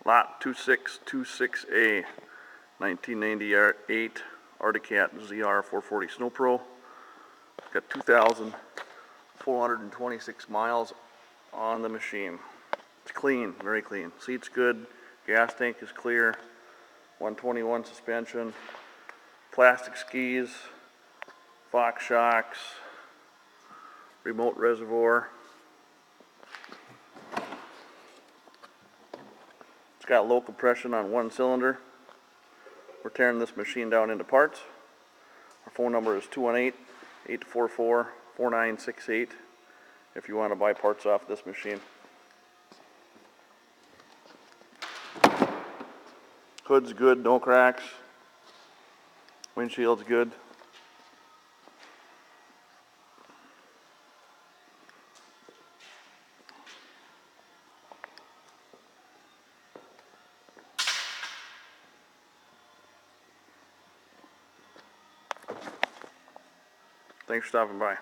Lot 2626A, 1998 Articat ZR 440 Snow Pro. It's got 2,426 miles on the machine. It's clean, very clean. Seat's good, gas tank is clear, 121 suspension, plastic skis, Fox shocks, remote reservoir. It's got low compression on one cylinder. We're tearing this machine down into parts. Our phone number is 218-844-4968 if you want to buy parts off this machine. Hood's good, no cracks. Windshield's good. Thanks for stopping by.